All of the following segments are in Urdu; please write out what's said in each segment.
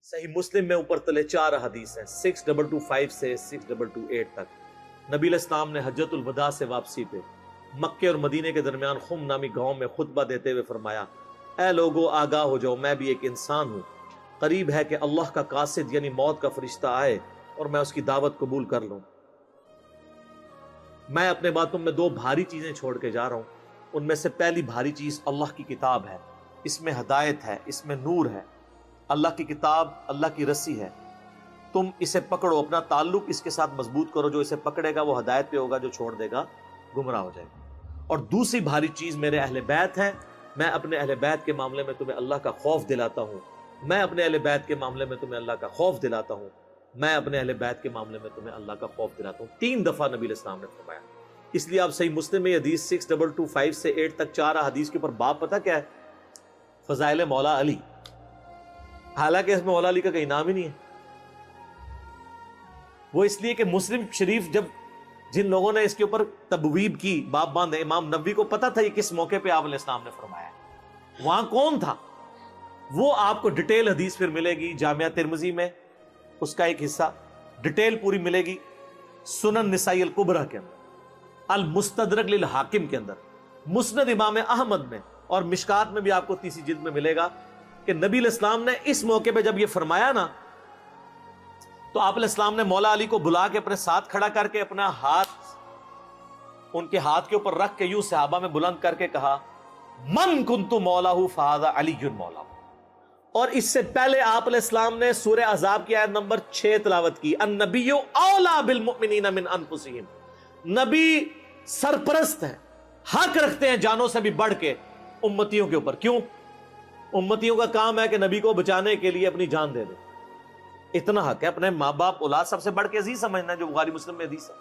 صحیح مسلم میں اوپر تلے 4 حدیث ہیں 6225 سے 6228 تک۔ نبی علیہ السلام نے حجۃ الوداع سے واپسی پہ مکے اور مدینے کے درمیان خم نامی گاؤں میں خطبہ دیتے ہوئے فرمایا، اے لوگو آگاہ ہو جاؤ، میں بھی ایک انسان ہوں، قریب ہے کہ اللہ کا قاصد یعنی موت کا فرشتہ آئے اور میں اس کی دعوت قبول کر لوں۔ میں اپنے بعد تم میں 2 بھاری چیزیں چھوڑ کے جا رہا ہوں، ان میں سے پہلی بھاری چیز اللہ کی کتاب ہے، اس میں ہدایت ہے، اس میں نور ہے۔ اللہ کی کتاب اللہ کی رسی ہے، تم اسے پکڑو، اپنا تعلق اس کے ساتھ مضبوط کرو، جو اسے پکڑے گا وہ ہدایت پہ ہوگا، جو چھوڑ دے گا گمراہ ہو جائے گا۔ اور دوسری بھاری چیز میرے اہل بیت ہے، میں اپنے اہل بیت کے معاملے میں تمہیں اللہ کا خوف دلاتا ہوں، میں اپنے اہل بیت کے معاملے میں تمہیں اللہ کا خوف دلاتا ہوں، میں اپنے اہل بیت کے معاملے میں تمہیں اللہ کا خوف دلاتا ہوں۔ 3 دفعہ نبی علیہ السلام نے فرمایا۔ اس لیے آپ صحیح مسلم میں حدیث 6225 سے 8 تک 4 حدیث کے اوپر باب پتہ کیا ہے؟ فضائل مولا علی، حالانکہ اس میں مولا علی کا کوئی نام ہی نہیں ہے۔ وہ اس لیے کہ مسلم شریف جب جن لوگوں نے اس کے اوپر تبویب کی، باب باندھے، امام نووی کو پتا تھا یہ کس موقع پہ آپ علیہ السلام نے فرمایا ہے، وہاں کون تھا، وہ آپ کو ڈیٹیل حدیث پھر ملے گی جامعہ ترمذی میں، اس کا ایک حصہ ڈیٹیل پوری ملے گی سنن نسائی الکبریٰ کے اندر، المستدرک للحاکم کے اندر، مسند امام احمد میں، اور مشکات میں بھی آپ کو تیسری جلد میں ملے گا کہ نبی علیہ السلام نے اس موقع پہ جب یہ فرمایا نا، تو آپ علیہ السلام نے مولا علی کو بلا کے اپنے ساتھ کھڑا کر کے اپنا ہاتھ ان کے ہاتھ کے اوپر رکھ کے یوں صحابہ میں بلند کر کے کہا، من کنت مولاہ فہذا علی مولاہ۔ اور اس سے پہلے آپ علیہ السلام نے سورہ احزاب کی آیت نمبر 6 تلاوت کی، النبی اولی بالمؤمنین من انفسہم، نبی سرپرست ہے، حق رکھتے ہیں جانوں سے بھی بڑھ کے امتیوں کے اوپر۔ کیوں؟ امتیوں کا کام ہے کہ نبی کو بچانے کے لیے اپنی جان دے دے، اتنا حق ہے۔ اپنے ماں باپ اولاد سب سے بڑھ کے عزیز سمجھنا ہے، جو بخاری مسلم میں حدیث ہے،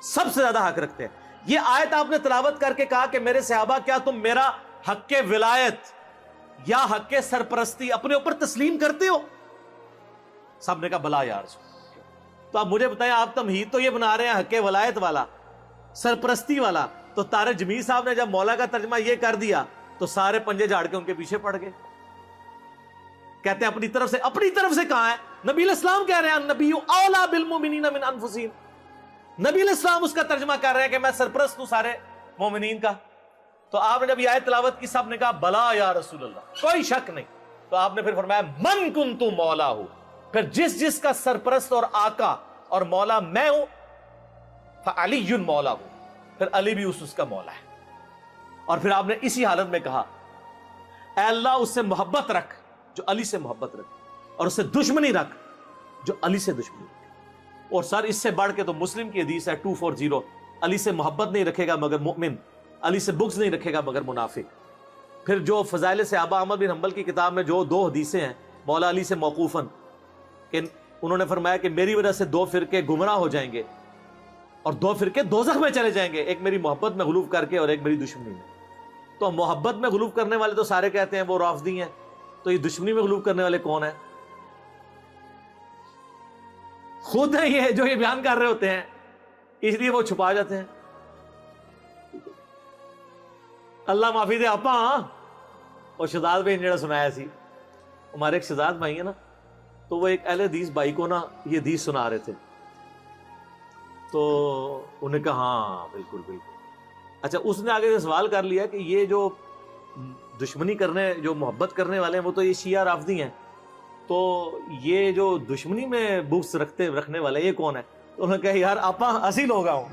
سب سے زیادہ حق رکھتے ہیں۔ یہ آیت آپ نے تلاوت کر کے کہا کہ میرے صحابہ کیا تم میرا حق ولایت یا حق سرپرستی اپنے اوپر تسلیم کرتے ہو؟ سب نے کہا بلا یا رسول اللہ۔ تو آپ مجھے بتائیں، آپ تمہید تو یہ بنا رہے ہیں حق ولایت والا، سرپرستی والا، تو طارق جمیل صاحب نے جب مولا کا ترجمہ یہ کر دیا تو سارے پنجے جھاڑ کے ان کے پیچھے پڑ گئے، کہتے ہیں اپنی طرف سے کہاں ہے؟ نبی علیہ السلام کہہ رہے ہیں النبی اولی بالمؤمنین من انفسہم، نبی علیہ السلام اس کا ترجمہ کر رہے ہیں کہ میں سرپرست ہوں سارے مومنین کا۔ تو آپ نے جب یہ آیت تلاوت کی، سب نے کہا بلا یا رسول اللہ، کوئی شک نہیں۔ تو آپ نے پھر فرمایا من کنت مولا ہوں، پھر جس کا سرپرست اور آقا اور مولا میں ہوں، فعلی مولا ہوں، پھر علی بھی اس کا مولا ہے۔ اور پھر آپ نے اسی حالت میں کہا اے اللہ اس سے محبت رکھ جو علی سے محبت رکھ، اور اس سے دشمنی رکھ جو علی سے دشمنی رکھ۔ اور سر اس سے بڑھ کے تو مسلم کی حدیث ہے 240، علی سے محبت نہیں رکھے گا مگر مؤمن، علی سے بغض نہیں رکھے گا مگر منافق۔ پھر جو فضائل صحابہ احمد بن حنبل کی کتاب میں جو 2 حدیثیں ہیں مولا علی سے موقوفاً، کہ انہوں نے فرمایا کہ میری وجہ سے 2 فرقے گمراہ ہو جائیں گے اور 2 فرقے دوزخ میں چلے جائیں گے، ایک میری محبت میں غلوف کر کے اور ایک میری دشمنی میں۔ تو محبت میں غلوف کرنے والے تو سارے کہتے ہیں وہ رافضی ہیں، تو یہ دشمنی میں غلوف کرنے والے کون ہیں؟ خود ہیں یہ جو یہ بیان کر رہے ہوتے ہیں، اس لیے وہ چھپا جاتے ہیں۔ اللہ معافی دے آپا، اور شہزاد بھائی نے جڑا سنایا سی، ہمارے ایک شہزاد بھائی ہیں نا، تو وہ ایک اہل حدیث بھائی کو نا یہ حدیث سنا رہے تھے، تو انہوں نے کہا ہاں بالکل بالکل۔ اچھا، اس نے آگے سے سوال کر لیا کہ یہ جو دشمنی کرنے، جو محبت کرنے والے ہیں وہ تو یہ شیعہ رافضی ہیں، تو یہ جو دشمنی میں بغض رکھنے والے یہ کون ہے؟ تو انہوں نے کہا یار آپا اسی لوگ ہوں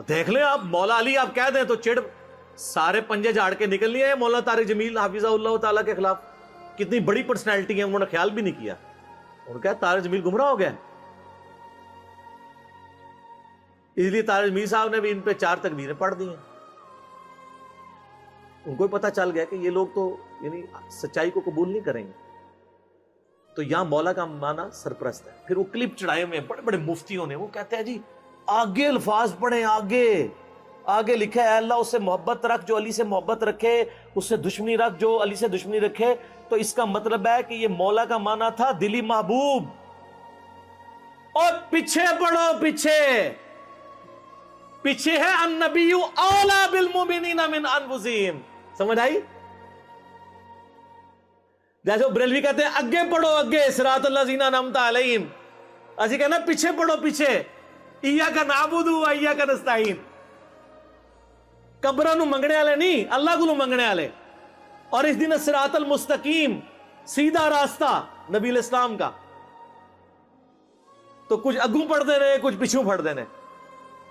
دیکھ لیں آپ، مولا علی آپ کہہ دیں تو چڑ سارے پنجے جھاڑ کے نکل لیے ہیں مولانا طارق جمیل حافظہ اللہ تعالیٰ کے خلاف۔ کتنی بڑی پرسنالٹی ہے، انہوں نے خیال بھی نہیں کیا، انہوں نے کہا طارق جمیل گمراہ ہو گیا۔ اس لیے طارق جمیل صاحب نے بھی ان پہ 4 تکبیریں پڑھ دی ہیں، ان کو پتہ چل گیا کہ یہ لوگ تو یعنی سچائی کو قبول نہیں کریں گے۔ تو یہاں مولا کا معنی سرپرست ہے۔ پھر وہ کلپ چڑھائے ہوئے بڑے بڑے مفتیوں نے، وہ کہتے ہیں جی آگے الفاظ پڑھیں، آگے لکھا ہے اے اللہ اس سے محبت رکھ جو علی سے محبت رکھے، اس سے دشمنی رکھ جو علی سے دشمنی رکھے۔ تو اس کا مطلب ہے کہ یہ مولا کا معنی تھا دلی محبوب۔ اور پیچھے پڑھو، پیچھے ہے النبی اولی بالمؤمنین من انفسہم، سمجھ آئی؟ جیسے بریلوی کہتے ہیں اگے پڑھو اگے صراط الذین انعمت علیہم، اسی کہنا پیچھے پڑھو پیچھے، ایاک نعبد و ایاک نستعین، قبراں نو منگنے والے نہیں، اللہ کو منگنے والے۔ اور اس دن صراط المستقیم، سیدھا راستہ نبی الاسلام کا، تو کچھ اگوں پڑھ دینے کچھ پیچھوں پڑھ دینے۔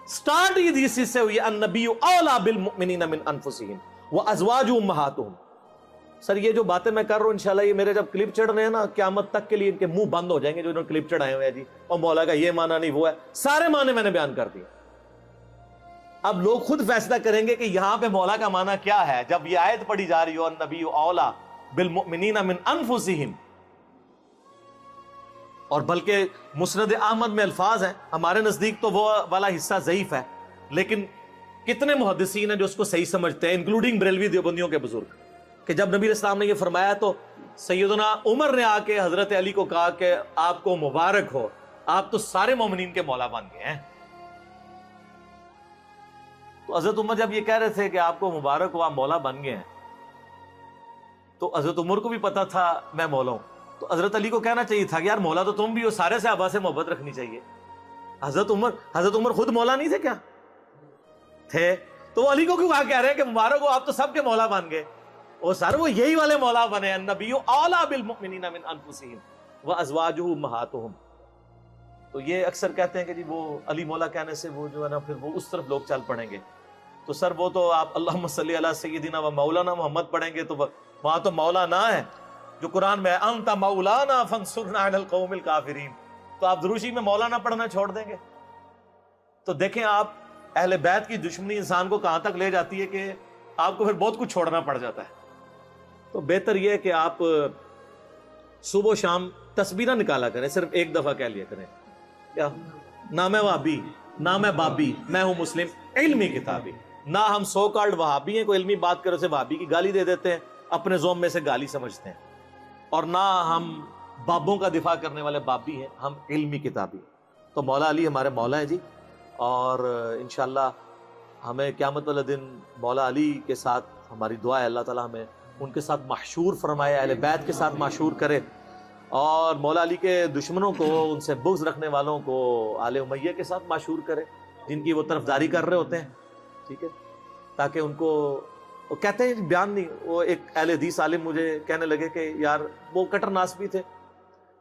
سٹارٹ یہ حدیث سے ہوئی النبی اولا بالمؤمنین من انفسہم وازواجہ امہاتہم۔ سر یہ جو باتیں میں کر رہا ہوں انشاءاللہ یہ میرے جب کلپ چڑھ رہے ہیں نا قیامت تک کے لیے ان کے منہ بند ہو جائیں گے جو انہوں نے کلپ چڑھائے ہوئے ہیں جی، اور مولا کا یہ معنی نہیں وہ ہے، سارے معنی میں نے بیان کر دیے۔ اب لوگ خود فیصلہ کریں گے کہ یہاں پہ مولا کا معنی کیا ہے جب یہ آیت پڑھی جا رہی ہو النبی اولا بالمؤمنین من انفسہم، اور بلکہ مسند احمد میں الفاظ ہیں، ہمارے نزدیک تو وہ والا حصہ ضعیف ہے، لیکن کتنے محدثین ہیں جو اس کو صحیح سمجھتے ہیں انکلوڈنگ بریلوی دیوبندیوں کے بزرگ، کہ جب نبی اسلام نے یہ فرمایا تو سیدنا عمر نے آ کے حضرت علی کو کہا کہ آپ کو مبارک ہو، آپ تو سارے مومنین کے مولا بن گئے ہیں۔ تو حضرت عمر جب یہ کہہ رہے تھے کہ آپ کو مبارک ہو آپ مولا بن گئے ہیں، تو حضرت عمر کو بھی پتا تھا میں مولا ہوں، تو حضرت علی کو کہنا چاہیے تھا کہ یار مولا تو تم بھی ہو، سارے صحابہ سے محبت رکھنی چاہیے۔ حضرت عمر خود مولا نہیں تھے کیا؟ تھے، تو وہ علی کو کیوں کہہ رہے ہیں کہ مبارک ہو آپ تو سب کے مولا بن گئے؟ وہ سر وہ یہی والے مولا بنے، النبی اولا بالمؤمنین من انفسہم وازواجہ امہاتہم۔ تو یہ اکثر کہتے ہیں کہ جی وہ علی مولا کہنے سے وہ جو ہے نا پھر وہ اس طرف لوگ چل پڑیں گے، تو سر وہ تو آپ اللہم صلی علی سیدنا و مولانا محمد پڑھیں گے تو وہاں تو مولا نہ ہے جو قرآن میں انت مولانا فانصرنا علی القوم الکافرین، تو آپ دروشی میں مولانا پڑھنا چھوڑ دیں گے؟ تو دیکھیں آپ اہل بیت کی دشمنی انسان کو کہاں تک لے جاتی ہے کہ آپ کو پھر بہت کچھ چھوڑنا پڑ جاتا ہے۔ تو بہتر یہ ہے کہ آپ صبح و شام تسبیح نہ نکالا کریں، صرف ایک دفعہ کہہ لیا کریں کیا نہ میں وہابی نہ میں بابی، میں ہوں مسلم علمی کتابی۔ نہ ہم سو کالڈ وہابی ہیں، کوئی علمی بات کرے اسے وہابی کی گالی دے دیتے ہیں، اپنے زوم میں سے گالی سمجھتے ہیں، اور نہ ہم بابوں کا دفاع کرنے والے بابی ہیں، ہم علمی کتابی۔ تو مولا علی ہمارے مولا ہیں جی، اور انشاءاللہ ہمیں قیامت والے دن مولا علی کے ساتھ ہماری دعا ہے اللہ تعالیٰ ہمیں ان کے ساتھ محشور فرمائے، اہل بیت کے ساتھ محشور کرے، اور مولا علی کے دشمنوں کو، ان سے بغض رکھنے والوں کو آل امیہ کے ساتھ محشور کرے جن کی وہ طرفداری کر رہے ہوتے ہیں، ٹھیک ہے، تاکہ ان کو وہ کہتے ہیں بیان نہیں، وہ ایک اہل حدیث عالم مجھے کہنے لگے کہ یار وہ کٹر ناسبی تھے،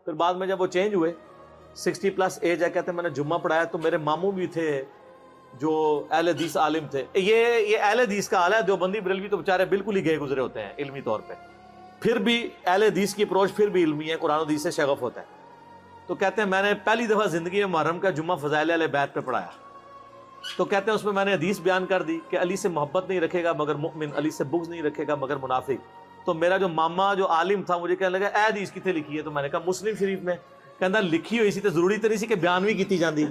پھر بعد میں جب وہ چینج ہوئے 60+ ایج ہے، کہتے ہیں میں نے جمعہ پڑھایا تو میرے ماموں بھی تھے جو اہل حدیث عالم تھے۔ یہ اہل حدیث کا حال ہے، دیوبندی بریلوی تو بیچارے بالکل ہی گئے گزرے ہوتے ہیں علمی طور پہ، پھر بھی اہل حدیث کی اپروچ پھر بھی علمی ہے، قرآن و حدیث سے شغف ہوتا ہے۔ تو کہتے ہیں میں نے پہلی دفعہ زندگی میں محرم کا جمعہ فضائل اہل بیت پہ پڑھایا، تو کہتے ہیں اس میں میں نے حدیث بیان کر دی کہ علی سے محبت نہیں رکھے گا مگر مؤمن، علی سے بغض نہیں رکھے گا مگر منافق۔ تو میرا جو ماما جو عالم تھا مجھے کہنے لگا اے حدیث کتنے لکھی ہے؟ تو میں نے کہا مسلم شریف میں۔ کہتا لکھی ہوئی سی تو ضروری تو نہیں سی کہ بیان بھی کیتی جاندی،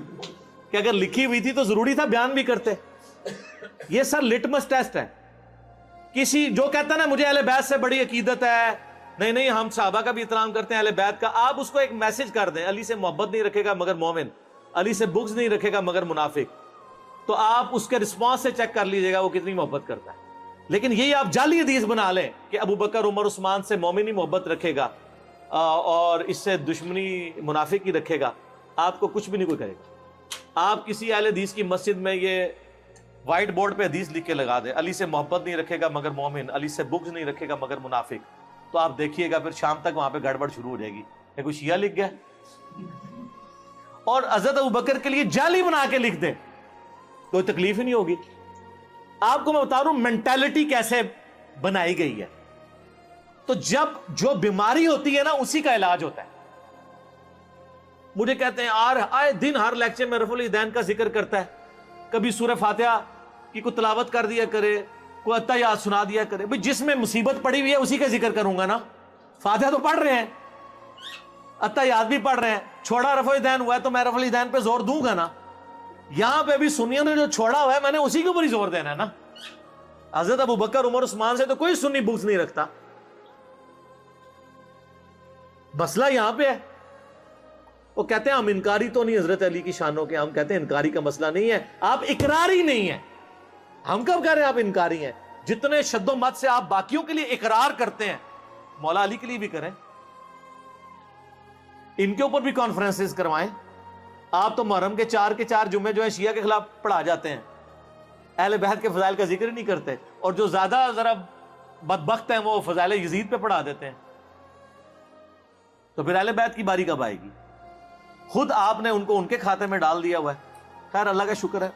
کہ اگر لکھی ہوئی تھی تو ضروری تھا بیان بھی کرتے۔ یہ سر لٹمس ٹیسٹ ہے، کسی جو کہتا ہے نا مجھے اہل بیت سے بڑی عقیدت ہے، نہیں ہم صحابہ کا بھی احترام کرتے ہیں اہل بیت کا، آپ اس کو ایک میسج کر دیں علی سے محبت نہیں رکھے گا مگر مومن، علی سے بغض نہیں رکھے گا مگر منافق، تو آپ اس کے رسپانس سے چیک کر لیجئے گا وہ کتنی محبت کرتا ہے۔ لیکن یہی آپ جعلی حدیث بنا لیں کہ ابو بکر عمر عثمان سے مومن ہی محبت رکھے گا اور اس سے دشمنی منافق ہی رکھے گا، آپ کو کچھ بھی نہیں کوئی کرے گا۔ آپ کسی اہل حدیث کی مسجد میں یہ وائٹ بورڈ پہ حدیث لکھ کے لگا دیں علی سے محبت نہیں رکھے گا مگر مومن، علی سے بغض نہیں رکھے گا مگر منافق، تو آپ دیکھیے گا پھر شام تک وہاں پہ گڑبڑ شروع ہو جائے گی کہ کوئی شیعہ لکھ گیا۔ اور حضرت ابو بکر کے لیے جعلی بنا کے لکھ دیں، کوئی تکلیف ہی نہیں ہوگی۔ آپ کو میں بتا رہا ہوں مینٹالٹی کیسے بنائی گئی ہے۔ تو جب جو بیماری ہوتی ہے نا اسی کا علاج ہوتا ہے۔ مجھے کہتے ہیں آئے دن ہر لیکچر میں رفع الیدین کا ذکر کرتا ہے، کبھی سورہ فاتحہ کی کوئی تلاوت کر دیا کرے، کوئی اتحیات سنا دیا کرے۔ بھئی جس میں مصیبت پڑی ہوئی ہے اسی کا ذکر کروں گا نا، فاتحہ تو پڑھ رہے ہیں، اتحیات بھی پڑھ رہے ہیں، چھوڑا رفع الیدین ہوا ہے تو میں رفع الیدین پہ زور دوں گا نا۔ یہاں پہ بھی سنیوں نے جو چھوڑا ہوا ہے میں نے اسی کے اوپر ہی زور دینا ہے نا۔ حضرت ابو بکر عمر عثمان سے تو کوئی سنی بغض نہیں رکھتا، مسئلہ یہاں پہ ہے۔ وہ کہتے ہیں ہم انکاری تو نہیں حضرت علی کی شانوں کے، ہم کہتے ہیں انکاری کا مسئلہ نہیں ہے، آپ اقراری نہیں ہیں۔ ہم کب کہہ رہے ہیں آپ انکاری ہیں؟ جتنے شد و مت سے آپ باقیوں کے لیے اقرار کرتے ہیں مولا علی کے لیے بھی کریں۔ ان کے اوپر بھی کانفرنسز کروائیں. آپ تو محرم کے 4 جمعے جو ہیں شیعہ کے خلاف پڑھا جاتے ہیں, اہل بیت کے فضائل کا ذکر ہی نہیں کرتے, اور جو زیادہ ذرا بدبخت ہیں وہ فضائل یزید پہ پڑھا دیتے ہیں. تو پھر اہل بیت کی باری کب آئے گی؟ خود آپ نے ان کو ان کے کھاتے میں ڈال دیا ہوا ہے. خیر اللہ کا شکر ہے,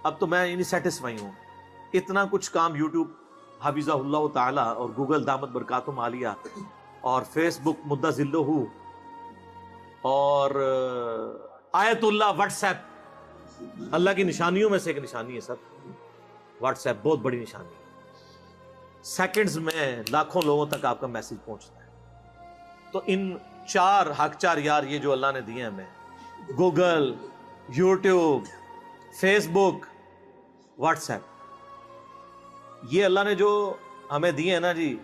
اب تو میں یعنی سیٹسفائی ہوں. اتنا کچھ کام یوٹیوب حفظہ اللہ تعالی اور گوگل دامت برکاتہم عالیہ اور فیس بک مدہ ذلہ اور آیت اللہ واٹس ایپ, اللہ کی نشانیوں میں سے ایک نشانی ہے سر. واٹس ایپ بہت بڑی نشانی ہے. سیکنڈز میں لاکھوں لوگوں تک آپ کا میسج پہنچتا ہے. تو ان 4 حق 4 یار یہ جو اللہ نے دیے ہمیں, گوگل, یوٹیوب, فیس بک, واٹس ایپ, یہ اللہ نے جو ہمیں دیے ہیں نا جی,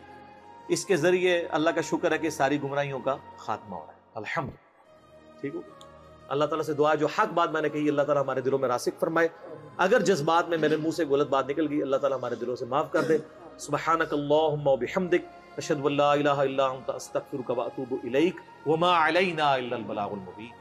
اس کے ذریعے اللہ کا شکر ہے کہ ساری گمراہیوں کا خاتمہ ہو رہا ہے. الحمد. ٹھیک ہو. اللہ تعالیٰ سے دعا ہے جو حق بات میں نے کہی اللہ تعالیٰ ہمارے دلوں میں راسخ فرمائے. اگر جذبات میں میرے منہ سے غلط بات نکل گئی اللہ تعالیٰ ہمارے دلوں سے معاف کر دے. سبحانک اللہم و بحمدک اشہد ان لا الہ الا انت استغفرک و اتوب الیک وما علینا الا البلاغ المبین.